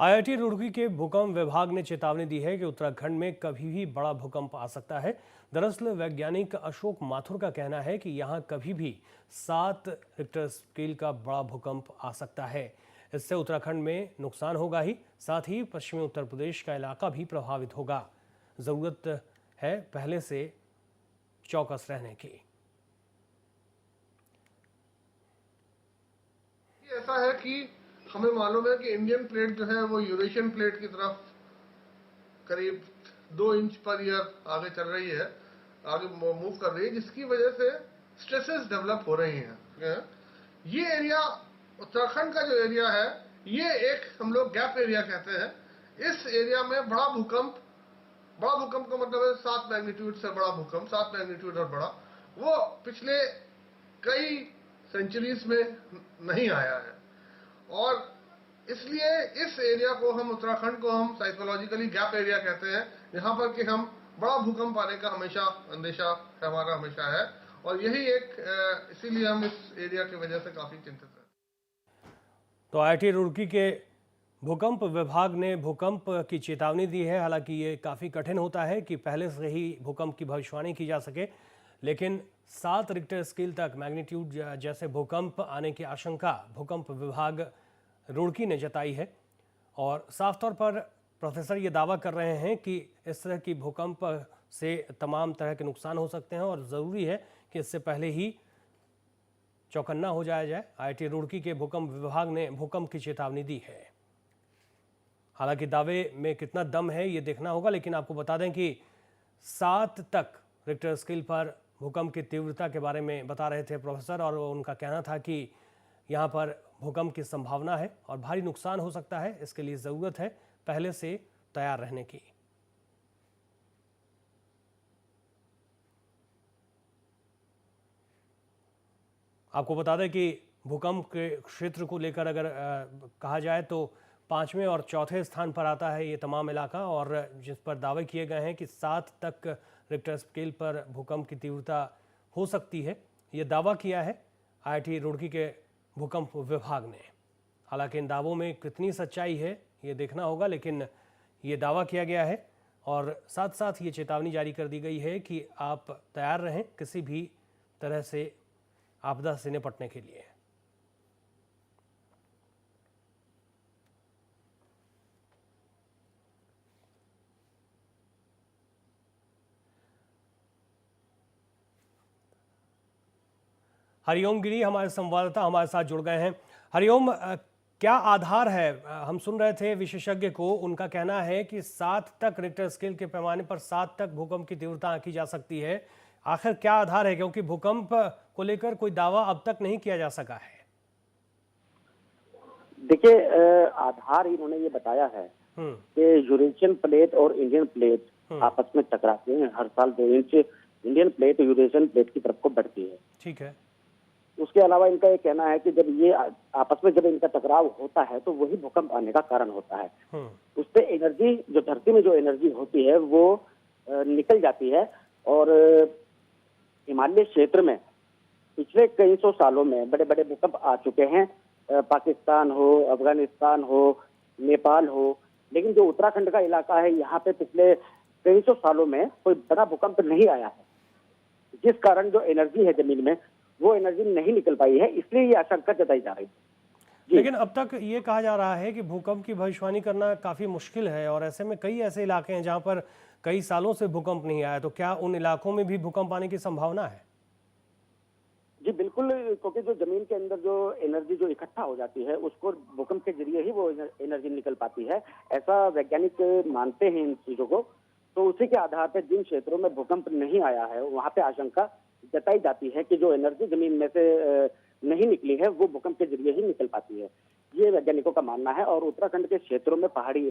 IIT Roorkee के भूकंप विभाग ने चेतावनी दी है कि उत्तराखंड में कभी भी बड़ा भूकंप आ सकता है। दरअसल वैज्ञानिक अशोक माथुर का कहना है कि यहां कभी भी 7 रिक्टर स्केल का बड़ा भूकंप आ सकता है। इससे उत्तराखंड में नुकसान होगा ही, साथ ही पश्चिमी उत्तर प्रदेश का इलाका भी प्रभावित होगा। जरूरत है पहले से चौकस रहने की। ऐसा है कि हमें मालूम है कि इंडियन प्लेट जो है वो यूरेशियन प्लेट की तरफ करीब 2 इंच पर ईयर आगे चल रही है, आगे मूव कर रही है, जिसकी वजह से स्ट्रेसेस डेवलप हो रही हैं। ये एरिया, उत्तराखंड का जो एरिया है, ये एक हम लोग गैप एरिया कहते हैं। इस एरिया में बड़ा भूकंप का मतलब है 7 मैग्नीट्यूड से बड़ा भूकंप, 7 मैग्नीट्यूड और बड़ा, वो पिछले कई सेंचुरीज में नहीं आया है। और इसलिए इस एरिया को हम, उत्तराखंड को हम साइकोलॉजिकली गैप एरिया कहते हैं, जहां पर कि हम बड़ा भूकंप आने का हमेशा अंदेशा हमारा हमेशा है। और यही इसीलिए हम इस एरिया की वजह से काफी चिंतित हैं। तो आईआईटी रुड़की के भूकंप विभाग ने भूकंप की चेतावनी दी है। हालांकि ये काफ़ी कठिन होता है कि पहले से ही भूकंप की भविष्यवाणी की जा सके, लेकिन 7 रिक्टर स्केल तक मैग्नीट्यूड जैसे भूकंप आने की आशंका भूकंप विभाग रुड़की ने जताई है। और साफ तौर पर प्रोफेसर ये दावा कर रहे हैं कि इस तरह की भूकंप से तमाम तरह के नुकसान हो सकते हैं और ज़रूरी है कि इससे पहले ही चौकन्ना हो जाया जाए। आईआईटी रुड़की के भूकंप विभाग ने भूकंप की चेतावनी दी है। हालांकि दावे में कितना दम है ये देखना होगा, लेकिन आपको बता दें कि 7 तक रिक्टर स्केल पर भूकंप की तीव्रता के बारे में बता रहे थे प्रोफेसर, और उनका कहना था कि यहाँ पर भूकंप की संभावना है और भारी नुकसान हो सकता है। इसके लिए ज़रूरत है पहले से तैयार रहने की। आपको बता दें कि भूकंप के क्षेत्र को लेकर अगर कहा जाए तो 5वें और 4थे स्थान पर आता है ये तमाम इलाका, और जिस पर दावे किए गए हैं कि 7 तक रिक्टर स्केल पर भूकंप की तीव्रता हो सकती है। ये दावा किया है आईआईटी रुड़की के भूकंप विभाग ने। हालांकि इन दावों में कितनी सच्चाई है ये देखना होगा, लेकिन ये दावा किया गया है और साथ साथ ये चेतावनी जारी कर दी गई है कि आप तैयार रहें किसी भी तरह से आपदा से निपटने के लिए। हरिओम गिरी हमारे संवाददाता हमारे साथ जुड़ गए हैं। हरिओम, क्या आधार है? हम सुन रहे थे विशेषज्ञ को, उनका कहना है कि 7 तक रिक्टर स्केल के पैमाने पर 7 तक भूकंप की तीव्रता आंकी जा सकती है। आखिर क्या आधार है, क्योंकि भूकंप को लेकर कोई दावा अब तक नहीं किया जा सका है? देखिए, आधार इन्होंने ये बताया है कि यूरेशियन प्लेट और इंडियन प्लेट आपस में टकराते हैं। हर साल 2 inch Indian plate Eurasian plate की तरफ को बढ़ती है। ठीक है। उसके अलावा इनका ये कहना है कि जब ये आपस में जब इनका टकराव होता है तो वही भूकंप आने का कारण होता है। उससे एनर्जी, जो धरती में जो एनर्जी होती है वो निकल जाती है। और हिमालय क्षेत्र में पिछले कई सौ सालों में बड़े बड़े भूकंप आ चुके हैं। पाकिस्तान हो, अफगानिस्तान हो, नेपाल हो, लेकिन जो उत्तराखंड का इलाका है यहाँ पे पिछले कई सौ सालों में कोई बड़ा भूकंप नहीं आया है, जिस कारण जो एनर्जी है जमीन में वो एनर्जी नहीं निकल पाई है, इसलिए ये आशंका जताई जा रही है। लेकिन अब तक ये कहा जा रहा है कि भूकंप की भविष्यवाणी करना काफी मुश्किल है, और ऐसे में कई ऐसे इलाके हैं जहां पर कई सालों से भूकंप नहीं आया, तो क्या उन इलाकों में भी भूकंप आने की संभावना है? जी बिल्कुल, क्योंकि जो जमीन के अंदर जो एनर्जी जो इकट्ठा हो जाती है उसको भूकंप के जरिए ही वो एनर्जी निकल पाती है, ऐसा वैज्ञानिक मानते हैं इन चीजों को। तो उसी के आधार पर जिन क्षेत्रों में भूकंप नहीं आया है वहां पे आशंका जताई जाती है कि जो एनर्जी जमीन में से नहीं निकली है वो भूकंप के जरिए ही निकल पाती है, ये वैज्ञानिकों का मानना है। और उत्तराखंड के क्षेत्रों में पहाड़ी